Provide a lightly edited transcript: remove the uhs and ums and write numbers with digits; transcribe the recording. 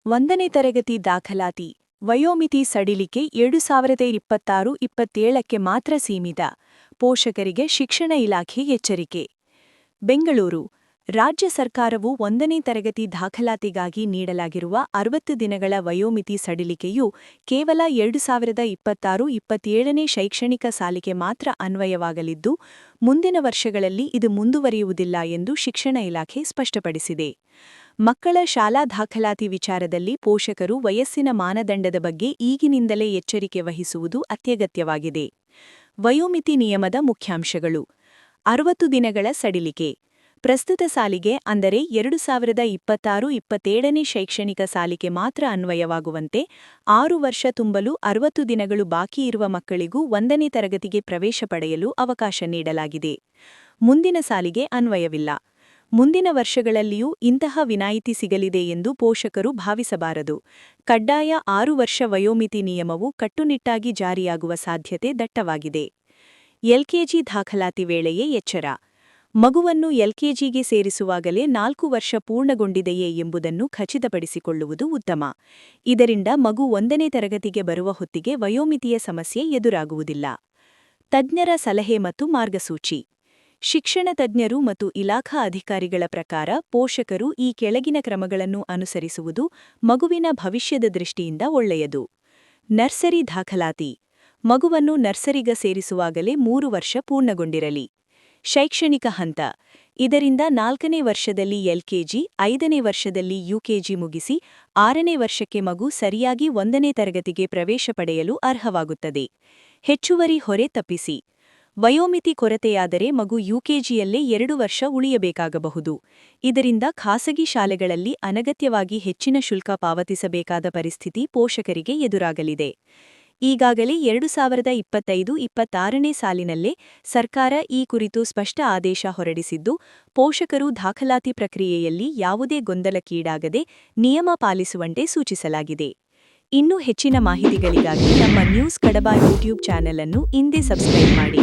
ಒಂದನೇ ತರಗತಿ ದಾಖಲಾತಿ ವಯೋಮಿತಿ ಸಡಿಲಿಕೆ 2026-27ಕ್ಕೆ ಮಾತ್ರ ಸೀಮಿತ. ಪೋಷಕರಿಗೆ ಶಿಕ್ಷಣ ಇಲಾಖೆ ಎಚ್ಚರಿಕೆ. ಬೆಂಗಳೂರು: ರಾಜ್ಯ ಸರ್ಕಾರವು 1ನೇ ತರಗತಿ ದಾಖಲಾತಿಗಾಗಿ ನೀಡಲಾಗಿರುವ 60 ದಿನಗಳ ವಯೋಮಿತಿ ಸಡಿಲಿಕೆಯು ಕೇವಲ 2026-27ನೇ ಶೈಕ್ಷಣಿಕ ಸಾಲಿಗೆ ಮಾತ್ರ ಅನ್ವಯವಾಗಲಿದ್ದು, ಮುಂದಿನ ವರ್ಷಗಳಲ್ಲಿ ಇದು ಮುಂದುವರಿಯುವುದಿಲ್ಲ ಎಂದು ಶಿಕ್ಷಣ ಇಲಾಖೆ ಸ್ಪಷ್ಟಪಡಿಸಿದೆ. ಮಕ್ಕಳ ಶಾಲಾ ದಾಖಲಾತಿ ವಿಚಾರದಲ್ಲಿ ಪೋಷಕರು ವಯಸ್ಸಿನ ಮಾನದಂಡದ ಬಗ್ಗೆ ಈಗಿನಿಂದಲೇ ಎಚ್ಚರಿಕೆ ವಹಿಸುವುದು ಅತ್ಯಗತ್ಯವಾಗಿದೆ. ವಯೋಮಿತಿ ನಿಯಮದ ಮುಖ್ಯಾಂಶಗಳು: 60 ದಿನಗಳ ಸಡಿಲಿಕೆ ಪ್ರಸ್ತುತ ಸಾಲಿಗೆ ಅಂದರೆ 2026-27ನೇ ಶೈಕ್ಷಣಿಕ ಸಾಲಿಗೆ ಮಾತ್ರ ಅನ್ವಯವಾಗುವಂತೆ 6 ವರ್ಷ ತುಂಬಲು 60 ದಿನಗಳು ಬಾಕಿ ಇರುವ ಮಕ್ಕಳಿಗೂ 1ನೇ ತರಗತಿಗೆ ಪ್ರವೇಶ ಪಡೆಯಲು ಅವಕಾಶ ನೀಡಲಾಗಿದೆ. ಮುಂದಿನ ಸಾಲಿಗೆ ಅನ್ವಯವಿಲ್ಲ. ಮುಂದಿನ ವರ್ಷಗಳಲ್ಲಿಯೂ ಇಂತಹ ವಿನಾಯಿತಿ ಸಿಗಲಿದೆ ಎಂದು ಪೋಷಕರು ಭಾವಿಸಬಾರದು. ಕಡ್ಡಾಯ 6 ವರ್ಷ ವಯೋಮಿತಿ ನಿಯಮವು ಕಟ್ಟುನಿಟ್ಟಾಗಿ ಜಾರಿಯಾಗುವ ಸಾಧ್ಯತೆ ದಟ್ಟವಾಗಿದೆ. ಎಲ್ಕೆಜಿ ದಾಖಲಾತಿ ವೇಳೆಯೇ ಎಚ್ಚರ. ಮಗುವನ್ನು ಎಲ್ಕೆಜಿಗೆ ಸೇರಿಸುವಾಗಲೇ 4 ವರ್ಷ ಪೂರ್ಣಗೊಂಡಿದೆಯೇ ಎಂಬುದನ್ನು ಖಚಿತಪಡಿಸಿಕೊಳ್ಳುವುದು ಉತ್ತಮ. ಇದರಿಂದ ಮಗು 1ನೇ ತರಗತಿಗೆ ಬರುವ ಹೊತ್ತಿಗೆ ವಯೋಮಿತಿಯ ಸಮಸ್ಯೆ ಎದುರಾಗುವುದಿಲ್ಲ. ತಜ್ಞರ ಸಲಹೆ ಮತ್ತು ಮಾರ್ಗಸೂಚಿ: ಶಿಕ್ಷಣ ತಜ್ಞರು ಮತ್ತು ಇಲಾಖಾ ಅಧಿಕಾರಿಗಳ ಪ್ರಕಾರ ಪೋಷಕರು ಈ ಕೆಳಗಿನ ಕ್ರಮಗಳನ್ನು ಅನುಸರಿಸುವುದು ಮಗುವಿನ ಭವಿಷ್ಯದ ದೃಷ್ಟಿಯಿಂದ ಒಳ್ಳೆಯದು. ನರ್ಸರಿ ದಾಖಲಾತಿ: ಮಗುವನ್ನು ನರ್ಸರಿಗೆ ಸೇರಿಸುವಾಗಲೇ 3 ವರ್ಷ ಪೂರ್ಣಗೊಂಡಿರಲಿ. ಶೈಕ್ಷಣಿಕ ಹಂತ: ಇದರಿಂದ 4ನೇ ವರ್ಷದಲ್ಲಿ ಎಲ್ಕೆಜಿ, 5ನೇ ವರ್ಷದಲ್ಲಿ ಯುಕೆಜಿ ಮುಗಿಸಿ 6ನೇ ವರ್ಷಕ್ಕೆ ಮಗು ಸರಿಯಾಗಿ 1ನೇ ತರಗತಿಗೆ ಪ್ರವೇಶ ಪಡೆಯಲು ಅರ್ಹವಾಗುತ್ತದೆ. ಹೆಚ್ಚುವರಿ ಹೊರೆ ತಪ್ಪಿಸಿ: ವಯೋಮಿತಿ ಕೊರತೆಯಾದರೆ ಮಗು ಯುಕೆಜಿಯಲ್ಲೇ 2 ವರ್ಷ ಉಳಿಯಬೇಕಾಗಬಹುದು. ಇದರಿಂದ ಖಾಸಗಿ ಶಾಲೆಗಳಲ್ಲಿ ಅನಗತ್ಯವಾಗಿ ಹೆಚ್ಚಿನ ಶುಲ್ಕ ಪಾವತಿಸಬೇಕಾದ ಪರಿಸ್ಥಿತಿ ಪೋಷಕರಿಗೆ ಎದುರಾಗಲಿದೆ. ಈಗಾಗಲೇ 2025-26ನೇ ಸಾಲಿನಲ್ಲೇ ಸರ್ಕಾರ ಈ ಕುರಿತು ಸ್ಪಷ್ಟ ಆದೇಶ ಹೊರಡಿಸಿದ್ದು, ಪೋಷಕರು ದಾಖಲಾತಿ ಪ್ರಕ್ರಿಯೆಯಲ್ಲಿ ಯಾವುದೇ ಗೊಂದಲಕ್ಕೀಡಾಗದೆ ನಿಯಮ ಪಾಲಿಸುವಂತೆ ಸೂಚಿಸಲಾಗಿದೆ. ಇನ್ನೂ ಹೆಚ್ಚಿನ ಮಾಹಿತಿಗಳಿಗಾಗಿ ನಮ್ಮ ನ್ಯೂಸ್ ಕಡಬ ಯೂಟ್ಯೂಬ್ ಚಾನೆಲ್ ಅನ್ನು ಇಂದೇ ಸಬ್ಸ್ಕ್ರೈಬ್ ಮಾಡಿ.